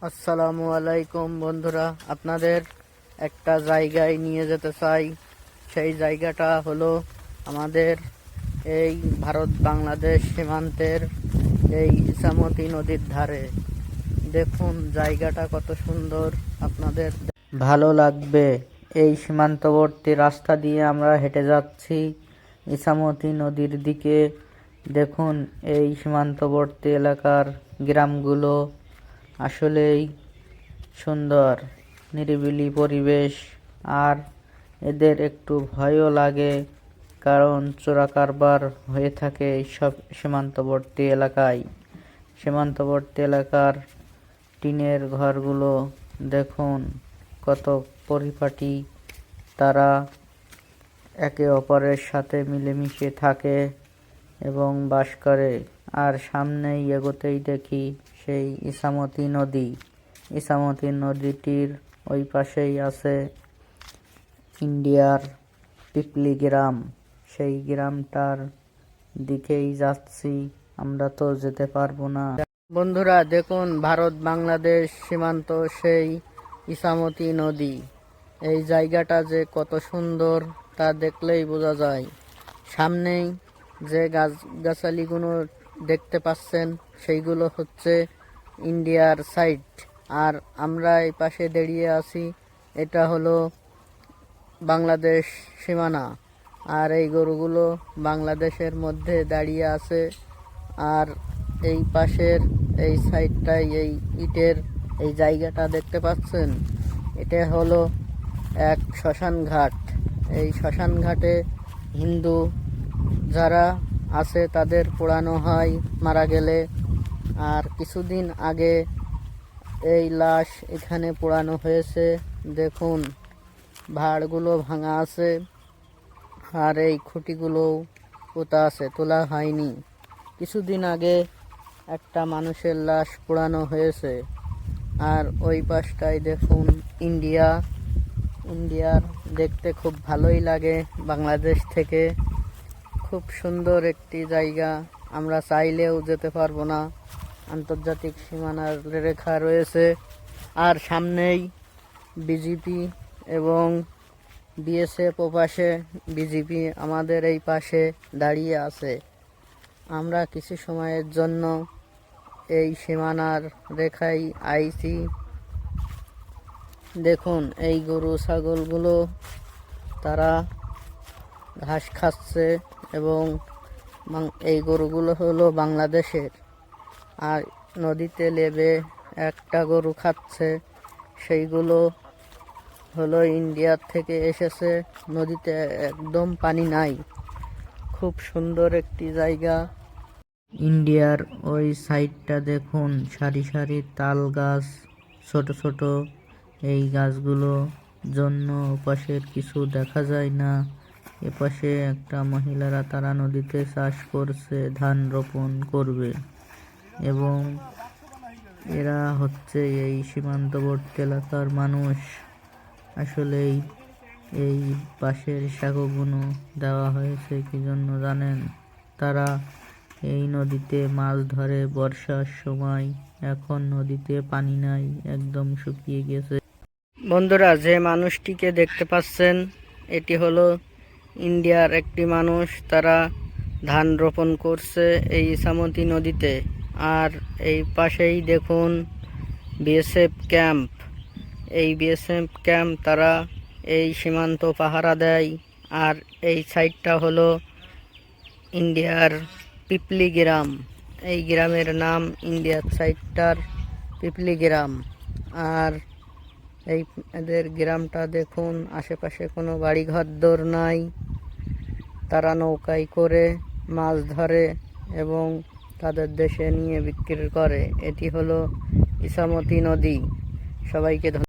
আসসালামু আলাইকুম বন্ধুরা, আপনাদের একটা জায়গায় নিয়ে যেতে চাই। সেই জায়গাটা হলো আমাদের এই ভারত বাংলাদেশ সীমান্তের এই ইছামতি নদীর ধারে। দেখুন জায়গাটা কত সুন্দর, আপনাদের ভালো লাগবে। এই সীমান্তবর্তী রাস্তা দিয়ে আমরা হেঁটে যাচ্ছি ইছামতি নদীর দিকে। দেখুন এই সীমান্তবর্তী এলাকার গ্রামগুলো আসলেই সুন্দর, নিরিবিলি পরিবেশ। আর এদের একটু ভয়ও লাগে, কারণ চোরা কারবার হয়ে থাকে এইসব সীমান্তবর্তী এলাকায়। সীমান্তবর্তী এলাকার টিনের ঘরগুলো দেখুন কত পরিপাটি, তারা একে অপরের সাথে মিলেমিশে থাকে এবং বাস করে। আর সামনেই এগোতেই দেখি সেই ইছামতি নদী। ইছামতি নদীটির ওই পাশেই আছে ইন্ডিয়ার পিপলি গ্রাম। সেই গ্রামটার দিকেই যাচ্ছি, আমরা তো যেতে পারবো না। বন্ধুরা দেখুন, ভারত বাংলাদেশ সীমান্ত সেই ইছামতি নদী। এই জায়গাটা যে কত সুন্দর তা দেখলেই বোঝা যায়। সামনেই যে গাছগাছালিগুলো দেখতে পাচ্ছেন সেইগুলো হচ্ছে ইন্ডিয়ার সাইড, আর আমরা এই পাশে দাঁড়িয়ে আছি, এটা হলো বাংলাদেশ সীমানা। আর এই গরুগুলো বাংলাদেশের মধ্যে দাঁড়িয়ে আছে। আর এই পাশের এই সাইডটায় এই ইটের এই জায়গাটা দেখতে পাচ্ছেন, এটা হলো এক শ্মশান ঘাট। এই শ্মশান ঘাটে হিন্দু যারা আছে তাদের পোড়ানো হয় মারা গেলে। আর কিছুদিন আগে এই লাশ এখানে পোড়ানো হয়েছে। দেখুন ভাড়গুলো ভাঙা আছে, আর এই খুঁটিগুলোও পোতা আছে, তোলা হয়নি। কিছুদিন আগে একটা মানুষের লাশ পোড়ানো হয়েছে। আর ওই পাশটায় দেখুন ইন্ডিয়ার দেখতে খুব ভালোই লাগে বাংলাদেশ থেকে। খুব সুন্দর একটি জায়গা, আমরা চাইলেও যেতে পারবো না, আন্তর্জাতিক সীমানার রেখা রয়েছে। আর সামনেই বিজেপি এবং বিএসএফ ও পাশে, বিজেপি আমাদের এই পাশে দাঁড়িয়ে আছে। আমরা কিছু সময়ের জন্য এই সীমানার রেখায় আইছি। দেখুন এই গরু ছাগলগুলো তারা ঘাস খাচ্ছে, এবং এই গরুগুলো হলো বাংলাদেশের। আর নদীতে লেবে একটা গরু খাচ্ছে, সেইগুলো হলো ইন্ডিয়ার থেকে এসেছে। নদীতে একদম পানি নাই, খুব সুন্দর একটি জায়গা। ইন্ডিয়ার ওই সাইডটা দেখুন, সারি সারি তাল গাছ, ছোট ছোট। এই গাছগুলো জন্য ওপাশের কিছু দেখা যায় না। এপাশে একটা মহিলারা তারা নদীতে চাষ করছে, ধান রোপণ করবে। এবং এরা হচ্ছে এই সীমান্তবর্তী এলাকার মানুষ। আসলেই এই পাশের সাঁকোগুলো দেওয়া হয়েছে কি জন্য জানেন? তারা এই নদীতে মাছ ধরে বর্ষার সময়। এখন নদীতে পানি নাই, একদম শুকিয়ে গেছে। বন্ধুরা, যে মানুষটিকে দেখতে পাচ্ছেন এটি হলো ইন্ডিয়ার একটি মানুষ। তারা ধান রোপণ করছে এই ইছামতি নদীতে। আর এই পাশেই দেখুন বিএসএফ ক্যাম্প। এই বিএসএফ ক্যাম্প তারা এই সীমান্ত পাহারা দেয়। আর এই সাইডটা হলো ইন্ডিয়ার পিপলি গ্রাম। এই গ্রামের নাম ইন্ডিয়ার সাইডটার পিপলি গ্রাম। আর এই এদের গ্রামটা দেখুন, আশেপাশে কোনো বাড়িঘর দর নাই। তারা নৌকায় করে মাছ ধরে এবং তাদের দেশে নিয়ে বিক্রি করে। এটি হলো ইছামতি নদী। সবাইকে ধন্যবাদ।